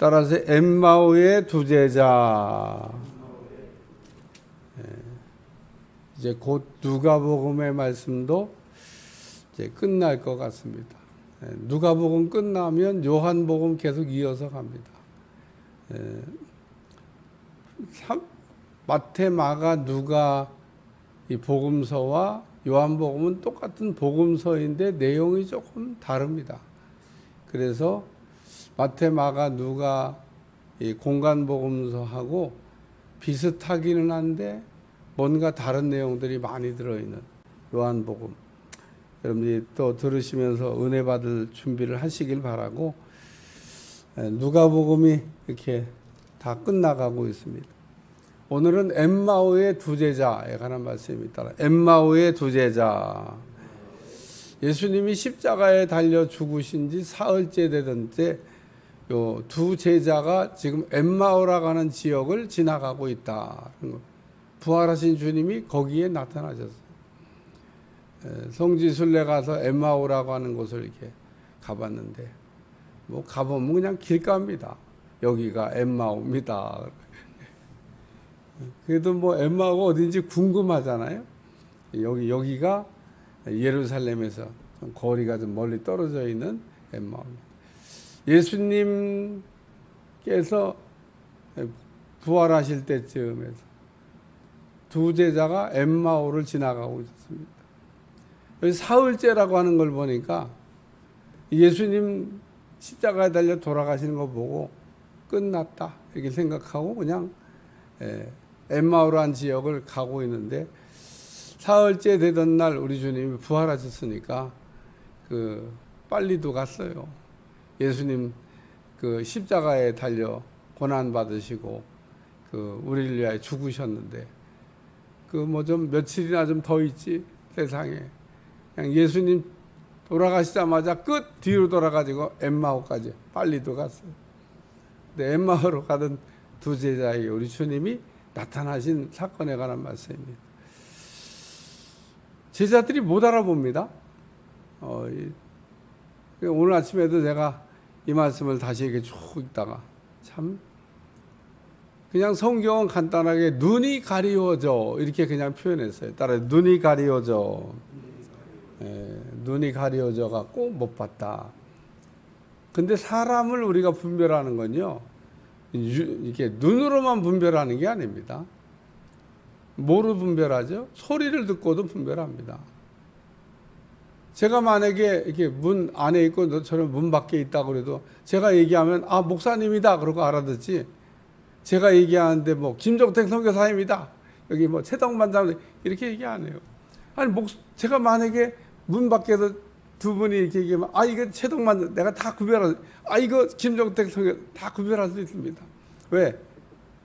따라서 엠마오의 두 제자. 이제 곧 누가복음의 말씀도 이제 끝날 것 같습니다. 누가복음 끝나면 요한복음 계속 이어서 갑니다. 마태, 마가, 누가 이 복음서와 요한복음은 똑같은 복음서인데 내용이 조금 다릅니다. 그래서 마태, 마가, 누가 이 공간 복음서하고 비슷하기는 한데 뭔가 다른 내용들이 많이 들어있는 요한복음. 여러분들이 또 들으시면서 은혜 받을 준비를 하시길 바라고, 누가복음이 이렇게 다 끝나가고 있습니다. 오늘은 엠마오의 두 제자에 관한 말씀입니다. 엠마오의 두 제자. 예수님이 십자가에 달려 죽으신 지 사흘째 되던 때 요 두 제자가 지금 엠마오라고 하는 지역을 지나가고 있다. 부활하신 주님이 거기에 나타나셨어요. 성지순례 가서 엠마오라고 하는 곳을 이렇게 가봤는데, 뭐 가보면 그냥 길가입니다. 여기가 엠마오입니다. 그래도 뭐 엠마오가 어딘지 궁금하잖아요. 여기가 예루살렘에서 좀 거리가 좀 멀리 떨어져 있는 엠마오입니다. 예수님께서 부활하실 때쯤에서 두 제자가 엠마오를 지나가고 있었습니다. 여기 사흘째라고 하는 걸 보니까 예수님 십자가에 달려 돌아가시는 거 보고 끝났다 이렇게 생각하고 그냥 엠마오라는 지역을 가고 있는데, 사흘째 되던 날 우리 주님이 부활하셨으니까 빨리도 갔어요. 예수님 십자가에 달려 고난 받으시고 우리를 위하여 죽으셨는데 뭐 좀 며칠이나 좀 더 있지 세상에. 그냥 예수님 돌아가시자마자 끝 뒤로 돌아가지고 엠마오까지 빨리도 갔어요. 근데 엠마오로 가던 두 제자에게 우리 주님이 나타나신 사건에 관한 말씀입니다. 제자들이 못 알아봅니다. 오늘 아침에도 제가 이 말씀을 다시 이렇게 쭉 읽다가 참 그냥 성경은 간단하게 눈이 가리워져 이렇게 그냥 표현했어요. 따라 눈이 가리워져. 눈이 가리워져 갖고 못 봤다. 근데 사람을 우리가 분별하는 건요, 이게 눈으로만 분별하는 게 아닙니다. 뭐로 분별하죠? 소리를 듣고도 분별합니다. 제가 만약에 이렇게 문 안에 있고 저는 문 밖에 있다고 그래도 제가 얘기하면 아 목사님이다 그러고 알아듣지, 제가 얘기하는데 뭐 김종택 선교사님이다 여기 뭐 최덕만장 이렇게 얘기 안 해요. 아니 제가 만약에 문 밖에서 두 분이 이렇게 얘기하면 아 이거 최덕만 내가 다 구별할, 아 이거 김종택 선교 다 구별할 수 있습니다. 왜?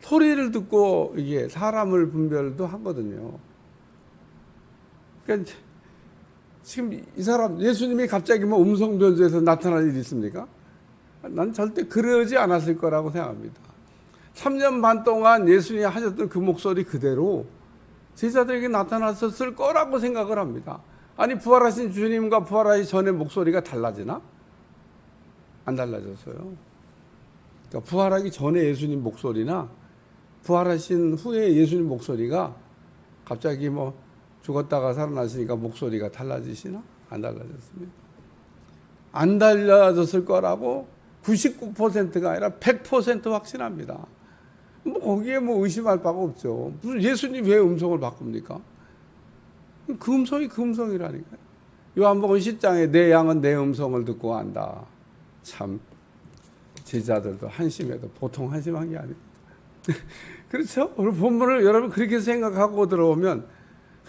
소리를 듣고 이게 사람을 분별도 하거든요. 그러니까 지금 이 사람 예수님이 갑자기 뭐 음성 변조해서 나타날 일이 있습니까? 난 절대 그러지 않았을 거라고 생각합니다. 3년 반 동안 예수님이 하셨던 그 목소리 그대로 제자들에게 나타났었을 거라고 생각을 합니다. 아니 부활하신 주님과 부활하기 전에 목소리가 달라지나? 안 달라졌어요. 그러니까 부활하기 전에 예수님 목소리나 부활하신 후에 예수님 목소리가 갑자기 뭐 죽었다가 살아나시니까 목소리가 달라지시나? 안 달라졌습니다. 안 달라졌을 거라고 99%가 아니라 100% 확신합니다. 뭐 거기에 뭐 의심할 바가 없죠. 무슨 예수님 왜 음성을 바꿉니까? 그 음성이 그 음성이라니까요. 요한복음 10장에 내 양은 내 음성을 듣고 안다. 참 제자들도 한심해도 보통 한심한 게 아닙니다. 그렇죠? 오늘 본문을 여러분 그렇게 생각하고 들어오면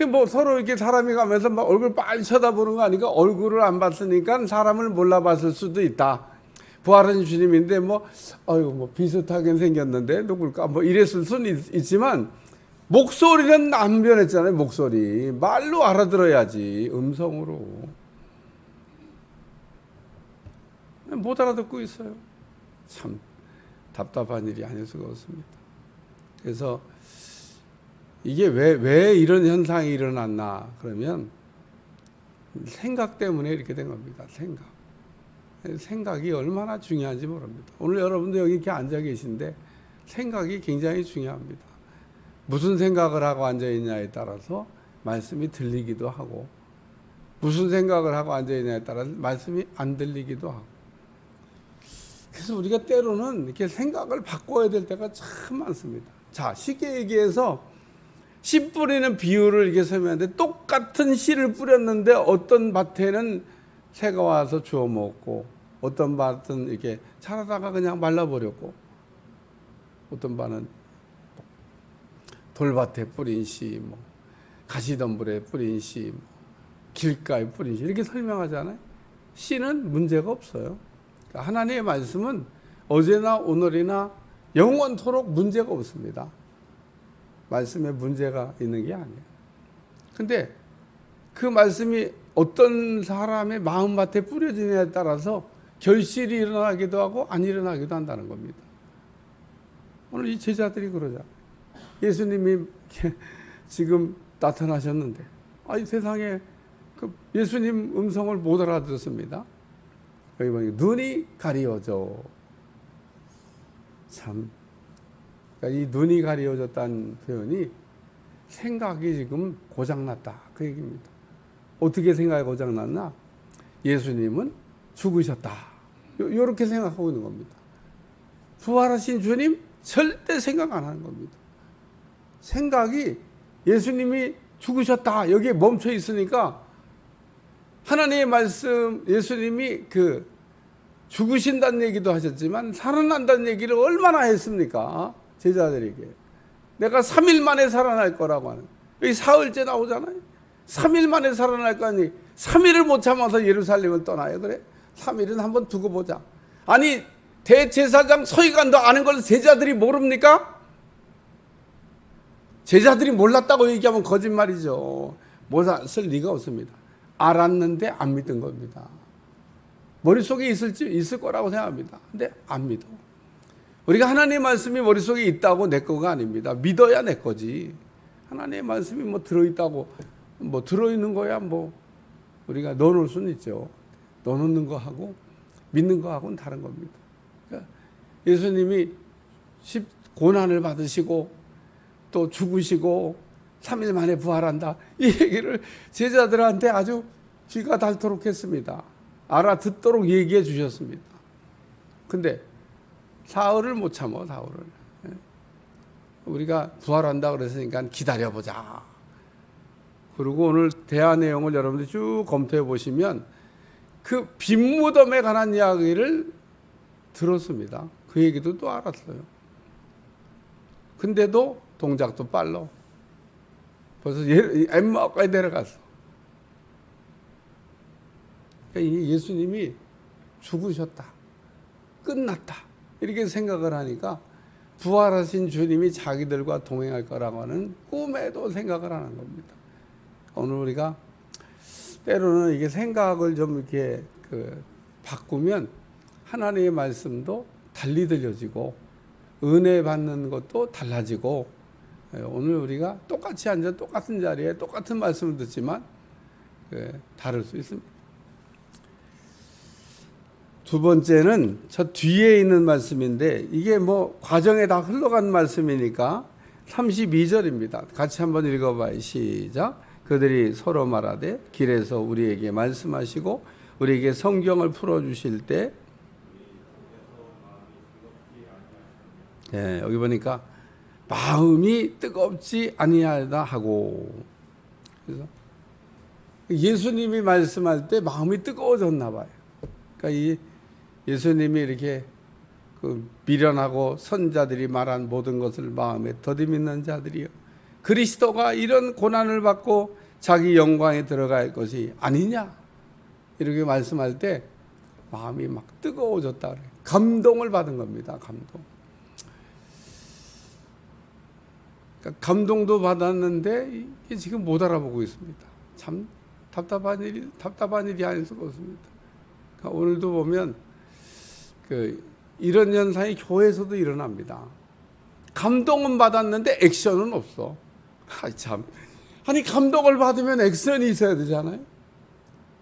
뭐 서로 이렇게 사람이 가면서 막 얼굴 빨리 쳐다보는 거 아니까 얼굴을 안 봤으니까 사람을 몰라봤을 수도 있다. 부활하신 주님인데 뭐 비슷하게 생겼는데 누굴까 뭐 이랬을 수는 있지만 목소리는 안 변했잖아요. 목소리 말로 알아들어야지 음성으로 못 알아듣고 있어요. 참 답답한 일이 아닐 수가 없습니다. 그래서 이게 왜 이런 현상이 일어났나 그러면 생각 때문에 이렇게 된 겁니다. 생각. 생각이 얼마나 중요한지 모릅니다. 오늘 여러분도 여기 이렇게 앉아 계신데 생각이 굉장히 중요합니다. 무슨 생각을 하고 앉아 있냐에 따라서 말씀이 들리기도 하고, 무슨 생각을 하고 앉아 있냐에 따라서 말씀이 안 들리기도 하고. 그래서 우리가 때로는 이렇게 생각을 바꿔야 될 때가 참 많습니다. 자, 쉽게 얘기해서 씨 뿌리는 비유를 이렇게 설명하는데, 똑같은 씨를 뿌렸는데 어떤 밭에는 새가 와서 주워 먹고, 어떤 밭은 이렇게 자라다가 그냥 말라버렸고, 어떤 밭은 돌밭에 뿌린 씨, 뭐 가시덤불에 뿌린 씨, 뭐 길가에 뿌린 씨, 이렇게 설명하잖아요. 씨는 문제가 없어요. 그러니까 하나님의 말씀은 어제나 오늘이나 영원토록 문제가 없습니다. 말씀에 문제가 있는 게 아니에요. 근데 그 말씀이 어떤 사람의 마음밭에 뿌려지느냐에 따라서 결실이 일어나기도 하고 안 일어나기도 한다는 겁니다. 오늘 이 제자들이 그러자. 예수님이 지금 나타나셨는데, 이 세상에 그 예수님 음성을 못 알아들었습니다. 여기 보니까 눈이 가리워져. 참, 그러니까 이 눈이 가리워졌다는 표현이 생각이 지금 고장났다, 그 얘기입니다. 어떻게 생각이 고장났나? 예수님은 죽으셨다, 이렇게 생각하고 있는 겁니다. 부활하신 주님 절대 생각 안 하는 겁니다. 생각이 예수님이 죽으셨다, 여기에 멈춰 있으니까 하나님의 말씀, 예수님이 그 죽으신다는 얘기도 하셨지만 살아난다는 얘기를 얼마나 했습니까? 제자들에게. 내가 3일 만에 살아날 거라고 하는. 여기 사흘째 나오잖아요. 3일 만에 살아날 거 아니, 3일을 못 참아서 예루살렘을 떠나요. 그래? 3일은 한번 두고 보자. 아니, 대제사장 서기관도 아는 걸 제자들이 모릅니까? 제자들이 몰랐다고 얘기하면 거짓말이죠. 몰랐을 리가 없습니다. 알았는데 안 믿은 겁니다. 머릿속에 있을 거라고 생각합니다. 근데 안 믿어. 우리가 하나님의 말씀이 머릿속에 있다고 내 거가 아닙니다. 믿어야 내 거지. 하나님의 말씀이 뭐 들어있다고, 뭐 들어있는 거야 뭐 우리가 넣어놓을 수는 있죠. 넣어놓는 거하고 믿는 거하고는 다른 겁니다. 그러니까 예수님이 고난을 받으시고 또 죽으시고 3일 만에 부활한다, 이 얘기를 제자들한테 아주 귀가 닳도록 했습니다. 알아듣도록 얘기해 주셨습니다. 근데 사흘을 못 참어, 사흘을. 우리가 부활한다 그랬으니까 기다려보자. 그리고 오늘 대화 내용을 여러분들 쭉 검토해 보시면 그 빈무덤에 관한 이야기를 들었습니다. 그 얘기도 또 알았어요. 근데도 동작도 빨라. 벌써 엠마오까지 내려갔어. 그러니까 예수님이 죽으셨다, 끝났다, 이렇게 생각을 하니까 부활하신 주님이 자기들과 동행할 거라고 하는 꿈에도 생각을 하는 겁니다. 오늘 우리가 때로는 이게 생각을 좀 이렇게 바꾸면 하나님의 말씀도 달리 들려지고 은혜 받는 것도 달라지고, 오늘 우리가 똑같이 앉아 똑같은 자리에 똑같은 말씀을 듣지만 다를 수 있습니다. 두 번째는 저 뒤에 있는 말씀인데, 이게 뭐 과정에 다 흘러간 말씀이니까 32절입니다. 같이 한번 읽어봐요. 시작. 그들이 서로 말하되 길에서 우리에게 말씀하시고 우리에게 성경을 풀어주실 때, 여기 보니까 마음이 뜨겁지 아니하다 하고, 그래서 예수님이 말씀할 때 마음이 뜨거워졌나 봐요. 그러니까 이 예수님이 이렇게 미련하고 선자들이 말한 모든 것을 마음에 더듬이는 자들이요, 그리스도가 이런 고난을 받고 자기 영광에 들어갈 것이 아니냐, 이렇게 말씀할 때 마음이 막 뜨거워졌다 그래요. 감동을 받은 겁니다. 감동. 그러니까 감동도 받았는데 이게 지금 못 알아보고 있습니다. 참 답답한 일이 아닐 수가 없습니다. 그러니까 오늘도 보면 이런 현상이 교회에서도 일어납니다. 감동은 받았는데 액션은 없어. 참. 아니, 감동을 받으면 액션이 있어야 되잖아요.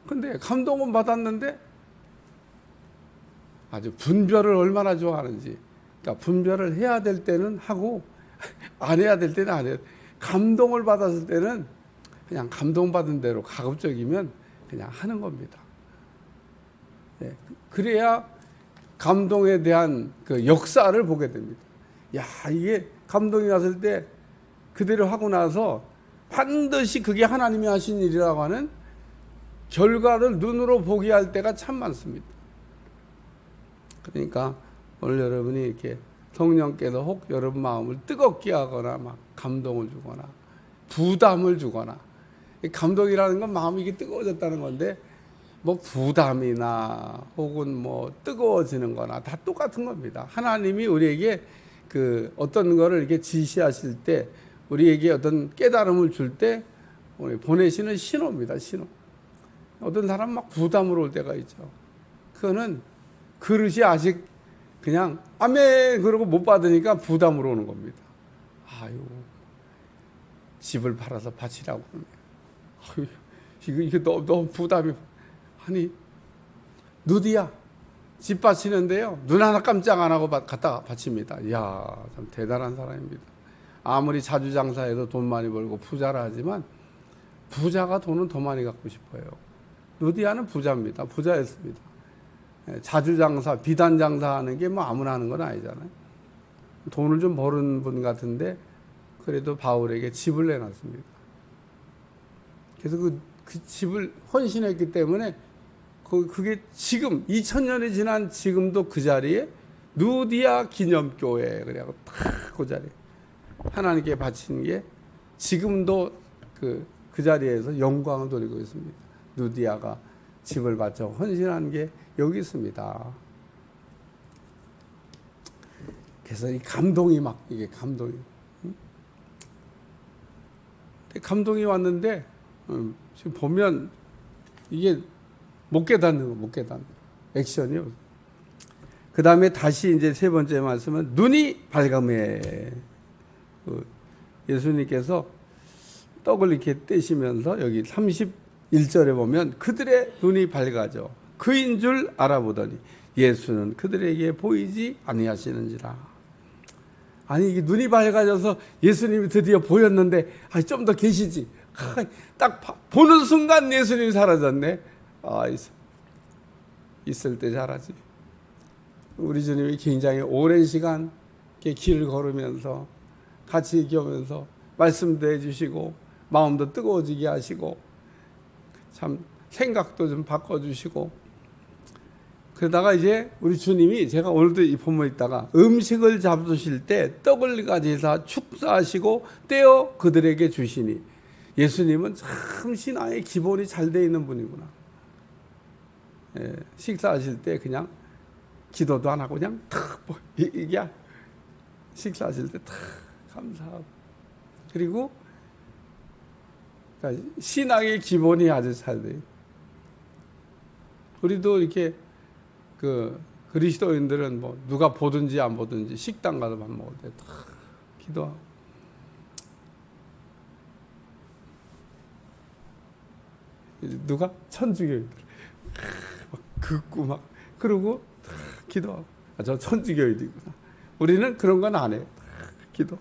근데 감동은 받았는데 아주 분별을 얼마나 좋아하는지. 그러니까 분별을 해야 될 때는 하고 안 해야 될 때는 안 해요. 감동을 받았을 때는 그냥 감동받은 대로 가급적이면 그냥 하는 겁니다. 예, 그래야 감동에 대한 그 역사를 보게 됩니다. 야, 이게 감동이 났을 때 그대로 하고 나서 반드시 그게 하나님이 하신 일이라고 하는 결과를 눈으로 보게 할 때가 참 많습니다. 그러니까 오늘 여러분이 이렇게 성령께서 혹 여러분 마음을 뜨겁게 하거나 막 감동을 주거나 부담을 주거나, 감동이라는 건 마음이 이게 뜨거워졌다는 건데 뭐 부담이나 혹은 뭐 뜨거워지는 거나 다 똑같은 겁니다. 하나님이 우리에게 그 어떤 거를 이렇게 지시하실 때, 우리에게 어떤 깨달음을 줄 때 보내시는 신호입니다. 신호. 어떤 사람 막 부담으로 올 때가 있죠. 그거는 그릇이 아직 그냥 아멘 그러고 못 받으니까 부담으로 오는 겁니다. 아유, 집을 팔아서 바치라고 그러네요. 아유, 이게 너무 부담이. 아니, 누디야 집 바치는데요, 눈 하나 깜짝 안 하고 갖다가 바칩니다. 이야, 참 대단한 사람입니다. 아무리 자주장사해서 돈 많이 벌고 부자라 하지만 부자가 돈은 더 많이 갖고 싶어요. 누디아는 부자입니다. 부자였습니다. 자주장사, 비단장사 하는 게 뭐 아무나 하는 건 아니잖아요. 돈을 좀 버는 분 같은데 그래도 바울에게 집을 내놨습니다. 그래서 그 집을 헌신했기 때문에 그게 지금 2000년이 지난 지금도 그 자리에 누디아 기념교회, 그래갖고 딱 그 자리에 하나님께 바치는 게 지금도 그 자리에서 영광을 돌리고 있습니다. 누디아가 집을 바쳐 헌신한 게 여기 있습니다. 그래서 이 감동이 막, 이게 감동이. 감동이 왔는데, 지금 보면 이게 못 깨닫는 거, 못 깨닫는 거. 액션이요. 그 다음에 다시 이제 세 번째 말씀은 눈이 밝음에, 예수님께서 떡을 이렇게 떼시면서 여기 31절에 보면 그들의 눈이 밝아져 그인 줄 알아보더니 예수는 그들에게 보이지 아니하시는지라. 아니, 이게 눈이 밝아져서 예수님이 드디어 보였는데 좀 더 계시지. 딱 보는 순간 예수님이 사라졌네. 있을 때 잘하지. 우리 주님이 굉장히 오랜 시간 길을 걸으면서 같이 얘기하면서 말씀도 해주시고 마음도 뜨거워지게 하시고 참 생각도 좀 바꿔주시고, 그러다가 이제 우리 주님이, 제가 오늘도 이 본문 있다가 음식을 잡수실 때 떡을 가지사 축사하시고 떼어 그들에게 주시니, 예수님은 참 신앙의 기본이 잘 돼 있는 분이구나. 식사하실 때 그냥 기도도 안 하고 그냥 탁 이게 식사하실 때 탁 감사하고, 그리고 그러니까 신앙의 기본이 아주 잘 돼요. 우리도 이렇게 그리스도인들은 뭐 누가 보든지 안 보든지 식당 가서 밥 먹을 때 탁 기도하고, 누가 천주교인들 막 긋고 막 그러고 기도하고, 저 천주교인이구나. 우리는 그런 건 안 해요. 기도.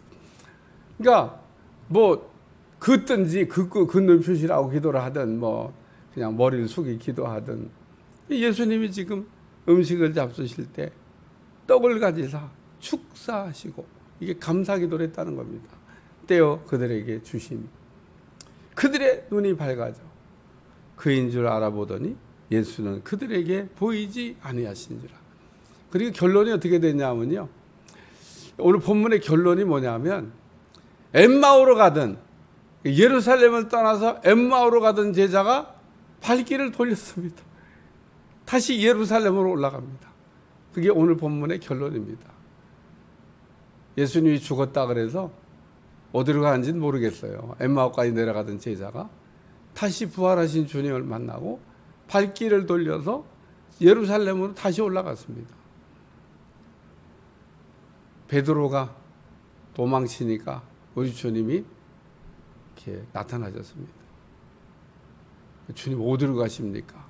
그러니까 뭐 긋든지 긋는 표시라고 기도를 하든 뭐 그냥 머리를 숙이 기도하든, 예수님이 지금 음식을 잡수실 때 떡을 가지사 축사하시고, 이게 감사기도를 했다는 겁니다. 떼어 그들에게 주시니 그들의 눈이 밝아져 그인 줄 알아보더니 예수는 그들에게 보이지 아니하신지라. 그리고 결론이 어떻게 됐냐면요, 오늘 본문의 결론이 뭐냐면, 엠마오로 가든 예루살렘을 떠나서 엠마오로 가던 제자가 발길을 돌렸습니다. 다시 예루살렘으로 올라갑니다. 그게 오늘 본문의 결론입니다. 예수님이 죽었다 그래서 어디로 가는지는 모르겠어요. 엠마오까지 내려가던 제자가 다시 부활하신 주님을 만나고 발길을 돌려서 예루살렘으로 다시 올라갔습니다. 베드로가 도망치니까 우리 주님이 이렇게 나타나셨습니다. 주님 어디로 가십니까?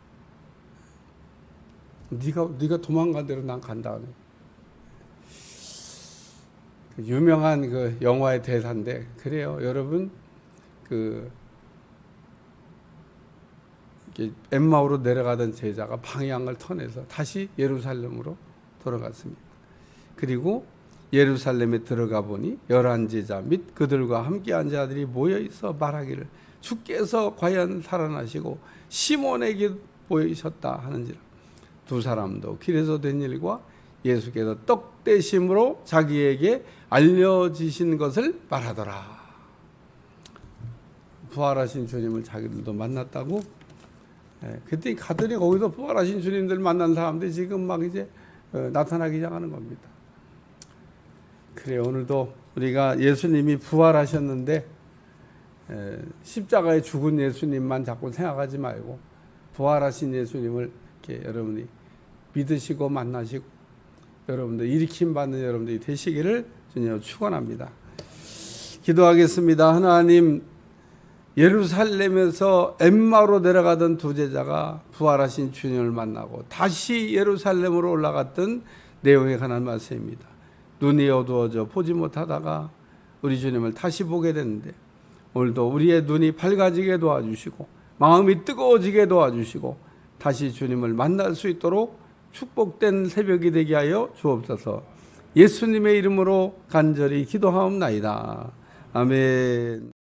네가 도망간 대로 난 간다. 유명한 그 영화의 대사인데 그래요. 여러분 엠마오로 내려가던 제자가 방향을 터내서 다시 예루살렘으로 돌아갔습니다. 그리고 예루살렘에 들어가 보니 11제자 및 그들과 함께한 자들이 모여 있어 말하기를 주께서 과연 살아나시고 시몬에게 보이셨다 하는지라. 두 사람도 길에서 된 일과 예수께서 떡 떼심으로 자기에게 알려지신 것을 말하더라. 부활하신 주님을 자기들도 만났다고. 그때 가더니 거기서 부활하신 주님들 만난 사람들이 지금 막 이제 나타나기 시작하는 겁니다. 그래, 오늘도 우리가 예수님이 부활하셨는데 십자가에 죽은 예수님만 자꾸 생각하지 말고 부활하신 예수님을 이렇게 여러분이 믿으시고 만나시고 여러분들 일으킴 받는 여러분들이 되시기를 주님으로 축원합니다. 기도하겠습니다. 하나님, 예루살렘에서 엠마오로 내려가던 두 제자가 부활하신 주님을 만나고 다시 예루살렘으로 올라갔던 내용에 관한 말씀입니다. 눈이 어두워져 보지 못하다가 우리 주님을 다시 보게 됐는데 오늘도 우리의 눈이 밝아지게 도와주시고 마음이 뜨거워지게 도와주시고 다시 주님을 만날 수 있도록 축복된 새벽이 되게 하여 주옵소서. 예수님의 이름으로 간절히 기도하옵나이다. 아멘.